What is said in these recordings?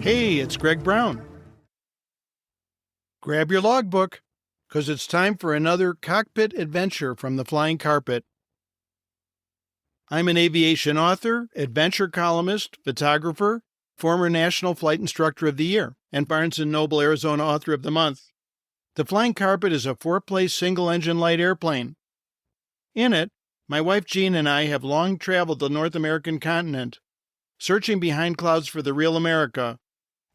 Hey, it's Greg Brown. Grab your logbook, because it's time for another cockpit adventure from the flying carpet. I'm an aviation author, adventure columnist, photographer, former National Flight Instructor of the Year, and Barnes & Noble Arizona Author of the Month. The Flying Carpet is a 4-place single-engine light airplane. In it, my wife Jean and I have long traveled the North American continent, searching behind clouds for the real America,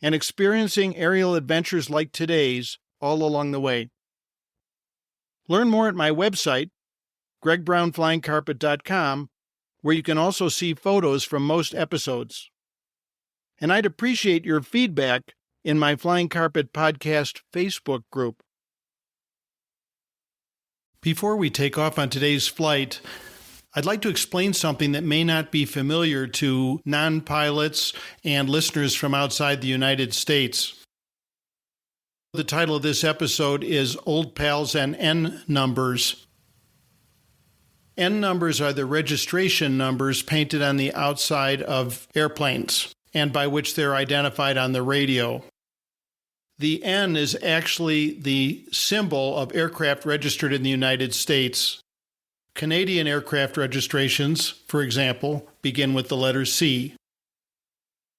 and experiencing aerial adventures like today's all along the way. Learn more at my website, gregbrownflyingcarpet.com, where you can also see photos from most episodes. And I'd appreciate your feedback in my Flying Carpet Podcast Facebook group. Before we take off on today's flight, I'd like to explain something that may not be familiar to non-pilots and listeners from outside the United States. The title of this episode is Old Pals and N Numbers. N numbers are the registration numbers painted on the outside of airplanes, and by which they're identified on the radio. The N is actually the symbol of aircraft registered in the United States. Canadian aircraft registrations, for example, begin with the letter C.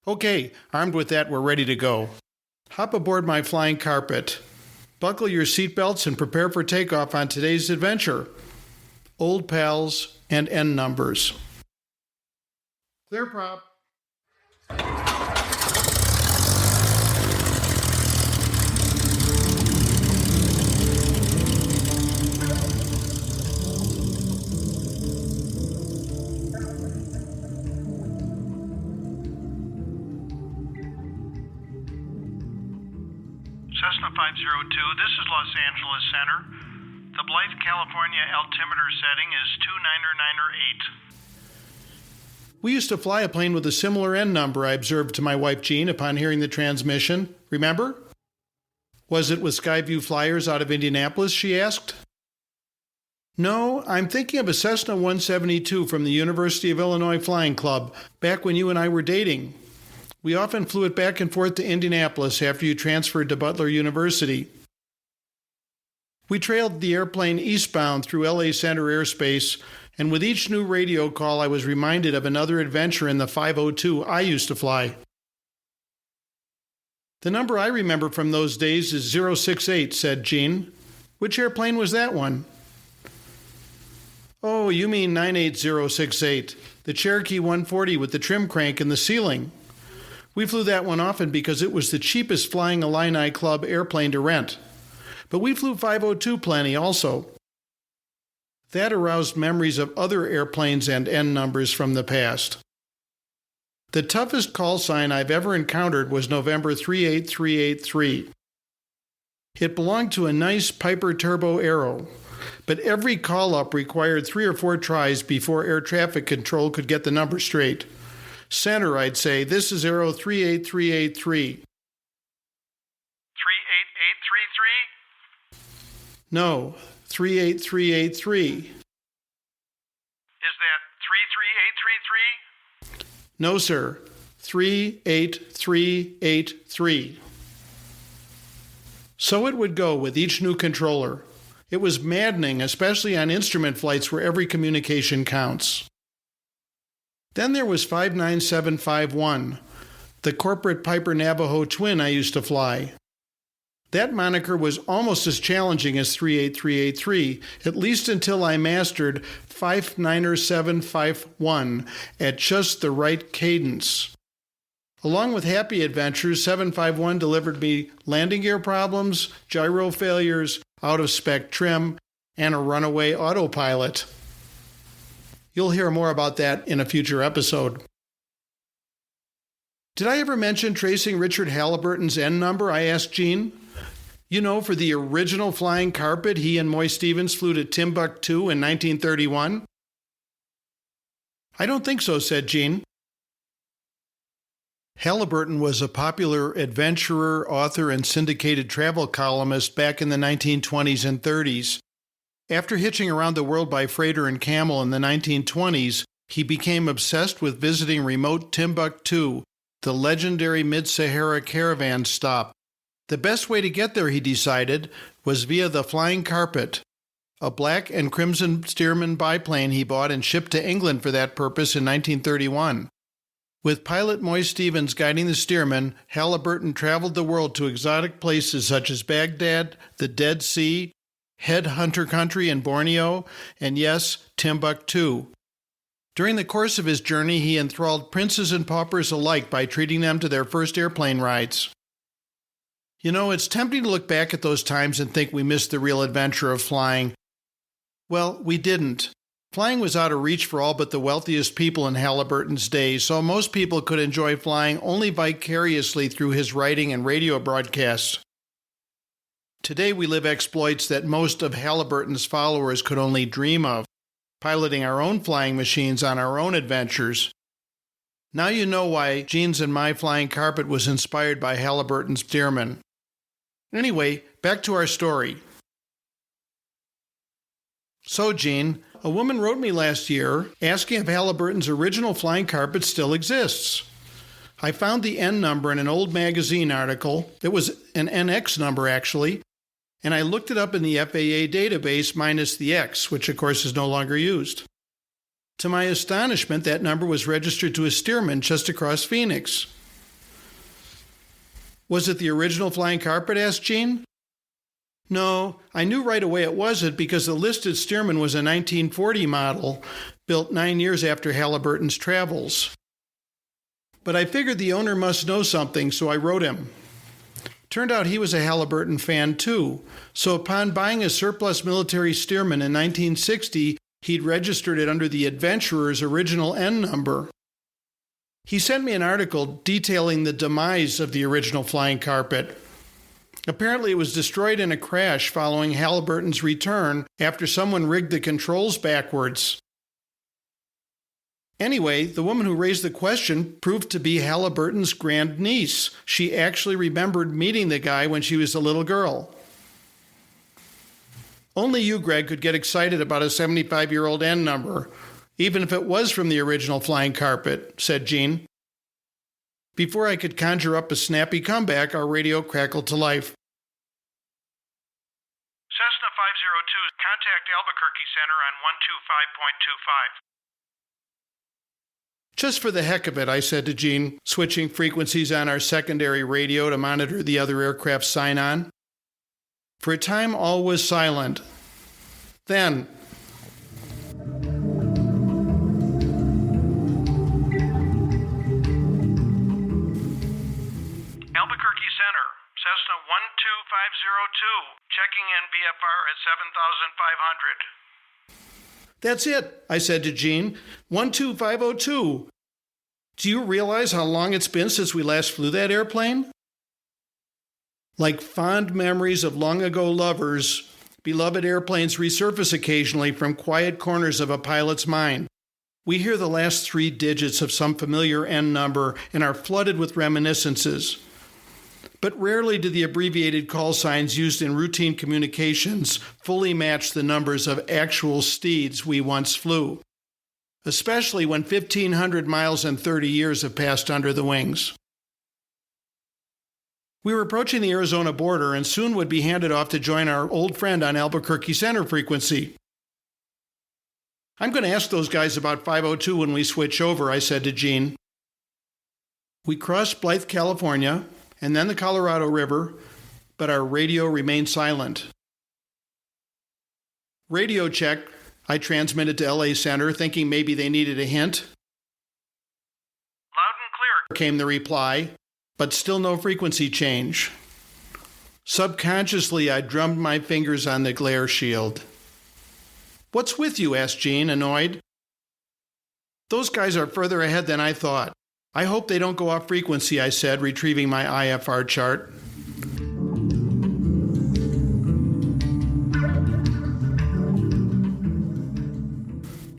Okay, armed with that, we're ready to go. Hop aboard my flying carpet. Buckle your seatbelts and prepare for takeoff on today's adventure. Old Pals and N Numbers. Clear prop. Cessna 502, this is Los Angeles Center. The Blythe, California altimeter setting is 29908. We used to fly a plane with a similar N number, I observed to my wife Jean upon hearing the transmission. Remember? Was it with Skyview Flyers out of Indianapolis, she asked. No, I'm thinking of a Cessna 172 from the University of Illinois Flying Club, back when you and I were dating. We often flew it back and forth to Indianapolis after you transferred to Butler University. We trailed the airplane eastbound through LA Center airspace, and with each new radio call I was reminded of another adventure in the 502 I used to fly. The number I remember from those days is 068, said Jean. Which airplane was that one? Oh, you mean 98068, the Cherokee 140 with the trim crank and the ceiling. We flew that one often because it was the cheapest Flying Illini Club airplane to rent. But we flew 502 plenty also. That aroused memories of other airplanes and N numbers from the past. The toughest call sign I've ever encountered was November 38383. It belonged to a nice Piper Turbo Aero, but every call-up required 3 or 4 tries before air traffic control could get the number straight. Center, I'd say, this is Aero 38383. 38833? No, 38383. Is that 33833? No, sir, 38383. So it would go with each new controller. It was maddening, especially on instrument flights where every communication counts. Then there was 59751, the corporate Piper Navajo twin I used to fly. That moniker was almost as challenging as 38383, at least until I mastered 59751 at just the right cadence. Along with happy adventures, 751 delivered me landing gear problems, gyro failures, out-of-spec trim, and a runaway autopilot. You'll hear more about that in a future episode. Did I ever mention tracing Richard Halliburton's N number? I asked Jean. You know, for the original flying carpet, he and Moy Stevens flew to Timbuktu in 1931? I don't think so, said Jean. Halliburton was a popular adventurer, author, and syndicated travel columnist back in the 1920s and 30s. After hitching around the world by freighter and camel in the 1920s, he became obsessed with visiting remote Timbuktu the legendary Mid-Sahara caravan stop. The best way to get there, he decided, was via the Flying Carpet, a black and crimson Stearman biplane he bought and shipped to England for that purpose in 1931. With pilot Moy Stevens guiding the Stearman, Halliburton traveled the world to exotic places such as Baghdad, the Dead Sea, Headhunter Country in Borneo, and yes, Timbuktu. During the course of his journey, he enthralled princes and paupers alike by treating them to their first airplane rides. You know, it's tempting to look back at those times and think we missed the real adventure of flying. Well, we didn't. Flying was out of reach for all but the wealthiest people in Halliburton's day, so most people could enjoy flying only vicariously through his writing and radio broadcasts. Today we live exploits that most of Halliburton's followers could only dream of, piloting our own flying machines on our own adventures. Now you know why Gene's and my flying carpet was inspired by Halliburton's Stearman. Anyway, back to our story. So, Gene, a woman wrote me last year asking if Halliburton's original flying carpet still exists. I found the N number in an old magazine article. It was an NX number, actually, and I looked it up in the FAA database minus the X, which of course is no longer used. To my astonishment, that number was registered to a Stearman just across Phoenix. Was it the original flying carpet? Asked Gene. No, I knew right away it wasn't because the listed Stearman was a 1940 model, built 9 years after Halliburton's travels. But I figured the owner must know something, so I wrote him. Turned out he was a Halliburton fan too, so upon buying a surplus military Stearman in 1960, he'd registered it under the Adventurer's original N number. He sent me an article detailing the demise of the original flying carpet. Apparently it was destroyed in a crash following Halliburton's return after someone rigged the controls backwards. Anyway, the woman who raised the question proved to be Halliburton's grandniece. She actually remembered meeting the guy when she was a little girl. Only you, Greg, could get excited about a 75-year-old N number, even if it was from the original flying carpet, said Gene. Before I could conjure up a snappy comeback, our radio crackled to life. Cessna 502, contact Albuquerque Center on 125.25. Just for the heck of it, I said to Gene, switching frequencies on our secondary radio to monitor the other aircraft's sign-on. For a time, all was silent. Then, Albuquerque Center, Cessna 12502, checking in BFR at 7,500. that's it, I said to Gene. 12502. Do you realize how long it's been since we last flew that airplane? Like fond memories of long-ago lovers, beloved airplanes resurface occasionally from quiet corners of a pilot's mind. We hear the last 3 digits of some familiar N number and are flooded with reminiscences. But rarely do the abbreviated call signs used in routine communications fully match the numbers of actual steeds we once flew, especially when 1,500 miles and 30 years have passed under the wings. We were approaching the Arizona border and soon would be handed off to join our old friend on Albuquerque Center frequency. I'm going to ask those guys about 502 when we switch over, I said to Gene. We crossed Blythe, California, and then the Colorado River, but our radio remained silent. Radio check, I transmitted to LA Center, thinking maybe they needed a hint. Loud and clear, Came the reply, but still no frequency change. Subconsciously, I drummed my fingers on the glare shield. What's with you? Asked Gene, annoyed. Those guys are further ahead than I thought. I hope they don't go off frequency, I said, retrieving my IFR chart.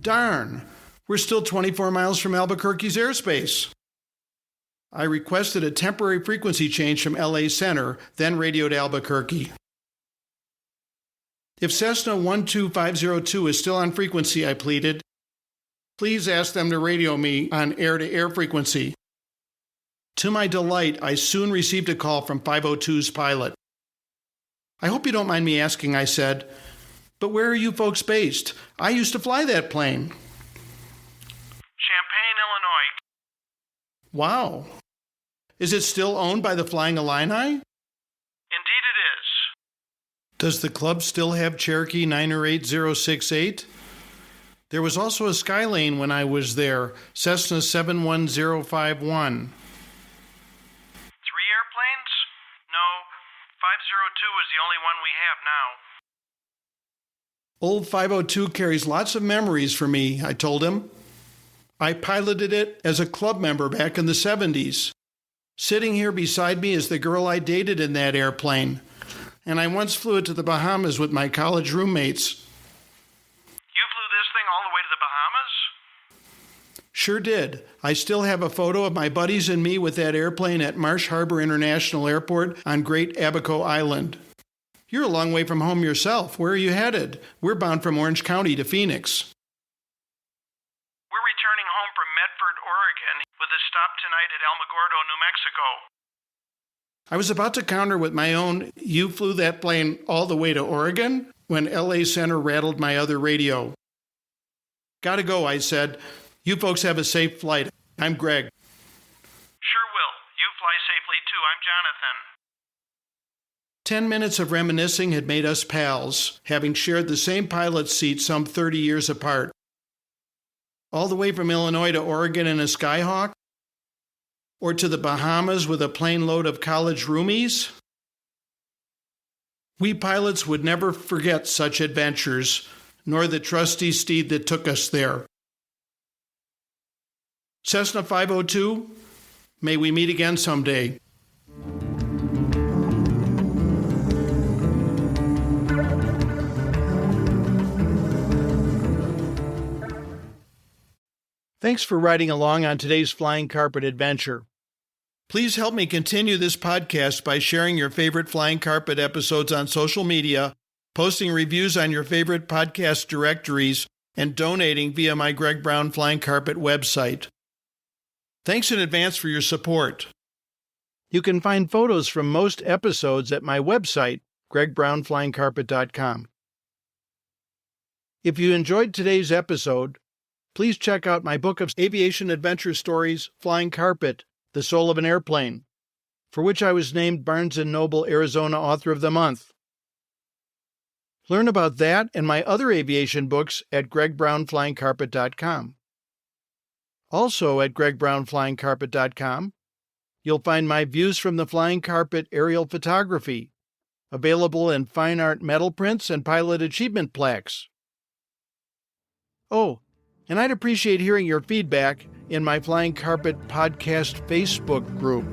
Darn, we're still 24 miles from Albuquerque's airspace. I requested a temporary frequency change from LA Center, then radioed Albuquerque. If Cessna 12502 is still on frequency, I pleaded, please ask them to radio me on air-to-air frequency. To my delight, I soon received a call from 502's pilot. "I hope you don't mind me asking," I said, "but where are you folks based? I used to fly that plane." Champaign, Illinois. "Wow. Is it still owned by the Flying Illini?" Indeed it is. "Does the club still have Cherokee 908068? There was also a Skylane when I was there, Cessna 71051. 3 airplanes? No, 502 is the only one we have now." "Old 502 carries lots of memories for me," I told him. "I piloted it as a club member back in the 70s. Sitting here beside me is the girl I dated in that airplane, and I once flew it to the Bahamas with my college roommates." You flew this thing all the way to the Bahamas? "Sure did. I still have a photo of my buddies and me with that airplane at Marsh Harbour International Airport on Great Abaco Island." "You're a long way from home yourself. Where are you headed?" "We're bound from Orange County to Phoenix." We're returning home from Medford, Oregon, with a stop tonight at Alamogordo, New Mexico. I was about to counter with my own, "You flew that plane all the way to Oregon?" when LA Center rattled my other radio. "Gotta go," I said. "You folks have a safe flight. I'm Greg." Sure will. You fly safely too. I'm Jonathan. 10 minutes of reminiscing had made us pals, having shared the same pilot's seat some 30 years apart. All the way from Illinois to Oregon in a Skyhawk? Or to the Bahamas with a plane load of college roomies? We pilots would never forget such adventures, nor the trusty steed that took us there. Cessna 502, may we meet again someday. Thanks for riding along on today's Flying Carpet adventure. Please help me continue this podcast by sharing your favorite Flying Carpet episodes on social media, posting reviews on your favorite podcast directories, and donating via my Greg Brown Flying Carpet website. Thanks in advance for your support. You can find photos from most episodes at my website, gregbrownflyingcarpet.com. If you enjoyed today's episode, please check out my book of aviation adventure stories, Flying Carpet, The Soul of an Airplane, for which I was named Barnes & Noble Arizona Author of the Month. Learn about that and my other aviation books at gregbrownflyingcarpet.com. Also at gregbrownflyingcarpet.com, you'll find my views from the Flying Carpet aerial photography, available in fine art metal prints and pilot achievement plaques. Oh, and I'd appreciate hearing your feedback in my Flying Carpet Podcast Facebook group.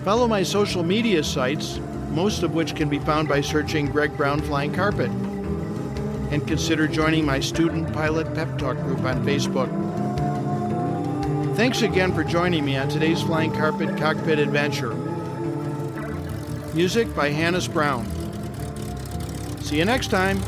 Follow my social media sites, most of which can be found by searching Greg Brown Flying Carpet. And consider joining my Student Pilot Pep Talk group on Facebook. Thanks again for joining me on today's Flying Carpet Cockpit Adventure. Music by Hannes Brown. See you next time.